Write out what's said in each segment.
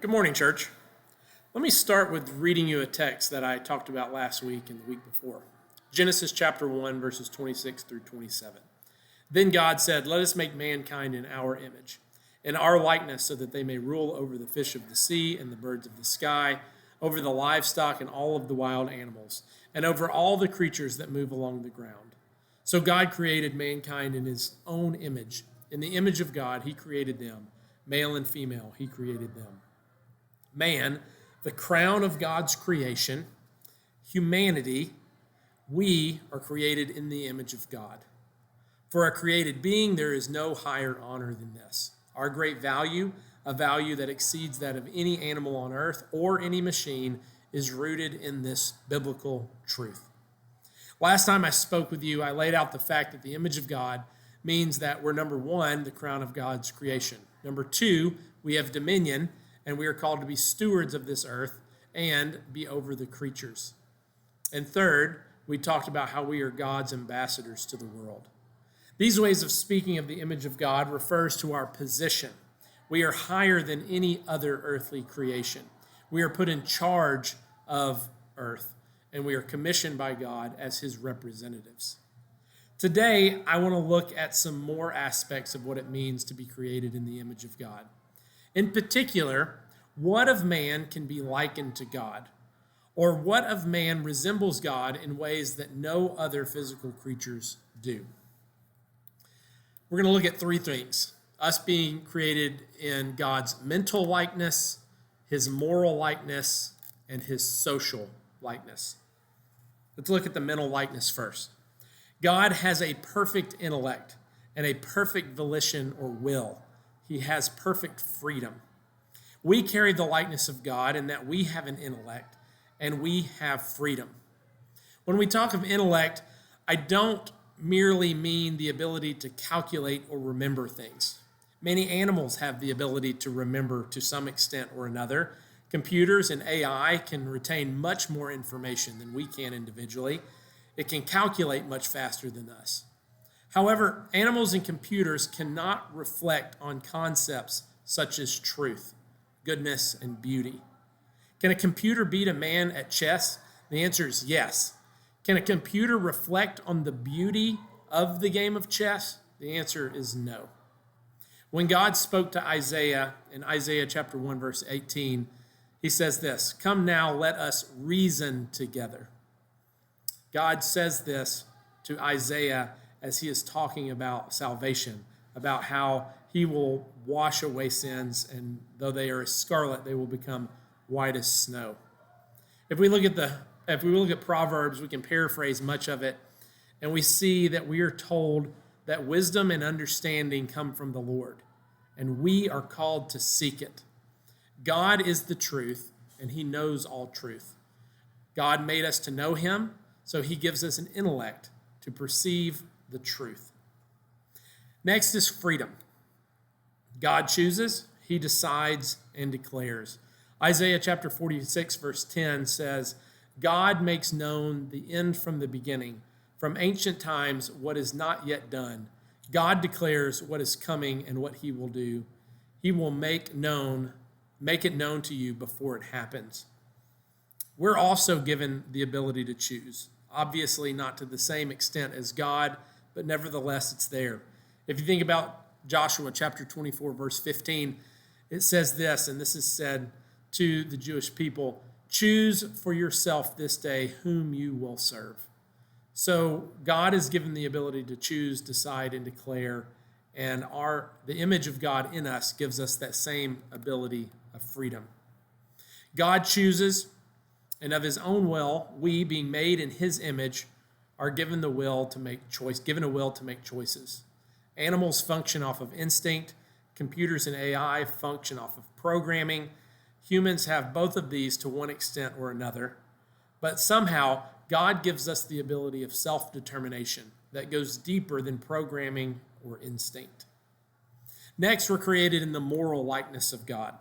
Good morning, church. Let me start with reading you a text that I talked about last week and the week before. Genesis chapter 1, verses 26 through 27. Then God said, "Let us make mankind in our image, in our likeness, so that they may rule over the fish of the sea and the birds of the sky, over the livestock and all of the wild animals, and over all the creatures that move along the ground." So God created mankind in his own image. In the image of God, he created them. Male and female, he created them. Man, the crown of God's creation, humanity, we are created in the image of God. For a created being, there is no higher honor than this. Our great value, a value that exceeds that of any animal on earth or any machine, is rooted in this biblical truth. Last time I spoke with you, I laid out the fact that the image of God means that we're, number one, the crown of God's creation. Number two, we have dominion, and we are called to be stewards of this earth and be over the creatures. And third, we talked about how we are God's ambassadors to the world. These ways of speaking of the image of God refers to our position. We are higher than any other earthly creation. We are put in charge of earth, and we are commissioned by God as his representatives. Today, I want to look at some more aspects of what it means to be created in the image of God. In particular, what of man can be likened to God? Or what of man resembles God in ways that no other physical creatures do? We're going to look at three things. Us being created in God's mental likeness, his moral likeness, and his social likeness. Let's look at the mental likeness first. God has a perfect intellect and a perfect volition or will. He has perfect freedom. We carry the likeness of God in that we have an intellect and we have freedom. When we talk of intellect, I don't merely mean the ability to calculate or remember things. Many animals have the ability to remember to some extent or another. Computers and AI can retain much more information than we can individually. It can calculate much faster than us. However, animals and computers cannot reflect on concepts such as truth, goodness, and beauty. Can a computer beat a man at chess? The answer is yes. Can a computer reflect on the beauty of the game of chess? The answer is no. When God spoke to Isaiah in Isaiah chapter 1, verse 18, he says this, "Come now, let us reason together." God says this to Isaiah as he is talking about salvation, about how he will wash away sins, and though they are as scarlet, they will become white as snow. If we look at Proverbs, we can paraphrase much of it, and we see that we are told that wisdom and understanding come from the Lord, and we are called to seek it. God is the truth, and he knows all truth. God made us to know him, so he gives us an intellect to perceive the truth. Next is freedom. God chooses, he decides, and declares. Isaiah chapter 46, verse 10 says, "God makes known the end from the beginning, from ancient times what is not yet done. God declares what is coming and what he will do. He will make it known to you before it happens." We're also given the ability to choose. Obviously not to the same extent as God, but nevertheless it's there. If you think about Joshua chapter 24, verse 15, it says this, and this is said to the Jewish people, "Choose for yourself this day whom you will serve." So God is given the ability to choose, decide, and declare, and the image of God in us gives us that same ability of freedom. God chooses, and of his own will, we, being made in his image, are given a will to make choices. Animals function off of instinct. Computers and AI function off of programming. Humans have both of these to one extent or another. But somehow, God gives us the ability of self-determination that goes deeper than programming or instinct. Next, we're created in the moral likeness of God.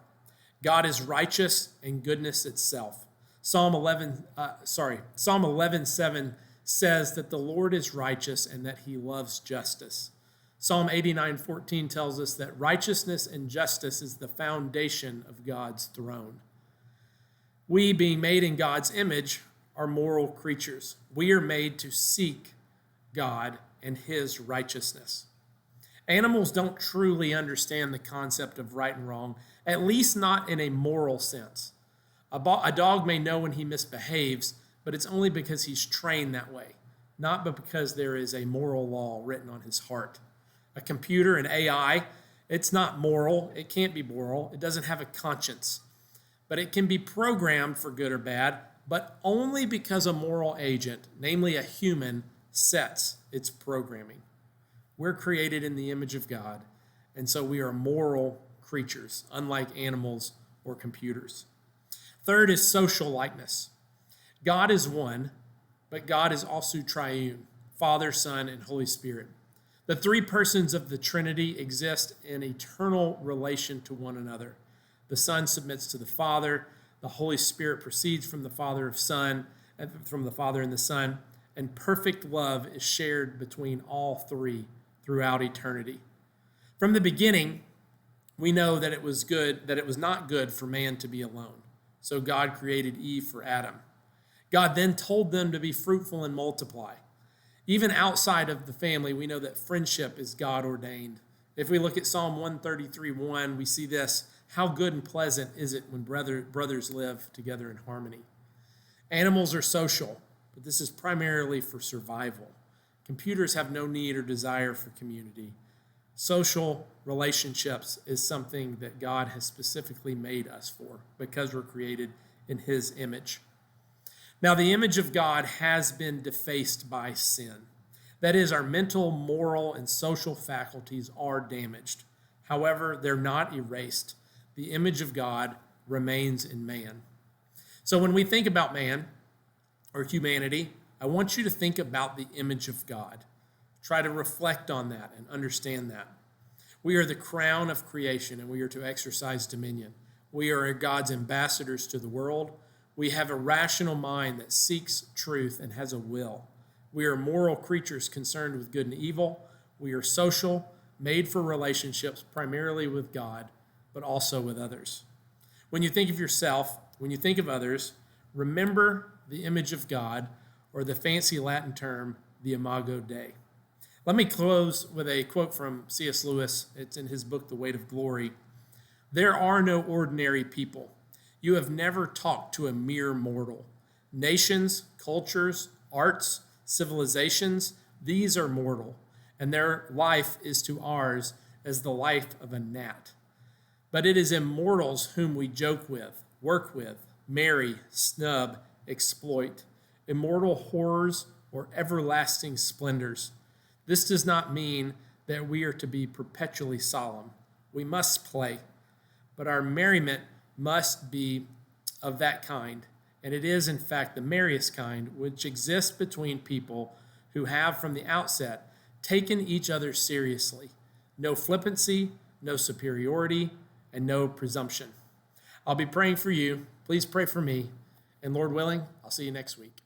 God is righteous and goodness itself. Psalm 11:7 says that the Lord is righteous and that he loves justice. Psalm 89:14 tells us that righteousness and justice is the foundation of God's throne. We, being made in God's image, are moral creatures. We are made to seek God and his righteousness. Animals don't truly understand the concept of right and wrong, at least not in a moral sense. A dog may know when he misbehaves, but it's only because he's trained that way, not because there is a moral law written on his heart. A computer, an AI, it's not moral. It can't be moral. It doesn't have a conscience. But it can be programmed for good or bad, but only because a moral agent, namely a human, sets its programming. We're created in the image of God, and so we are moral creatures, unlike animals or computers. Third is social likeness. God is one, but God is also triune, Father, Son, and Holy Spirit. The three persons of the Trinity exist in eternal relation to one another. The Son submits to the Father, the Holy Spirit proceeds from the Father and the Son, and perfect love is shared between all three throughout eternity. From the beginning, we know that it was not good for man to be alone. So God created Eve for Adam. God then told them to be fruitful and multiply. Even outside of the family, we know that friendship is God ordained. If we look at Psalm 133:1, we see this: how good and pleasant is it when brothers live together in harmony. Animals are social, but this is primarily for survival. Computers have no need or desire for community. Social relationships is something that God has specifically made us for because we're created in his image. Now, the image of God has been defaced by sin. That is, our mental, moral, and social faculties are damaged. However, they're not erased. The image of God remains in man. So when we think about man or humanity, I want you to think about the image of God. Try to reflect on that and understand that. We are the crown of creation, and we are to exercise dominion. We are God's ambassadors to the world. We have a rational mind that seeks truth and has a will. We are moral creatures concerned with good and evil. We are social, made for relationships, primarily with God, but also with others. When you think of yourself, when you think of others, remember the image of God, or the fancy Latin term, the imago Dei. Let me close with a quote from C.S. Lewis. It's in his book, The Weight of Glory. There are no ordinary people. You have never talked to a mere mortal. Nations, cultures, arts, civilizations, these are mortal, and their life is to ours as the life of a gnat. But it is immortals whom we joke with, work with, marry, snub, exploit, immortal horrors or everlasting splendors. This does not mean that we are to be perpetually solemn. We must play, but our merriment must be of that kind, and it is in fact the merriest kind, which exists between people who have from the outset taken each other seriously. No flippancy, no superiority, and no presumption. I'll be praying for you. Please pray for me, and Lord willing, I'll see you next week.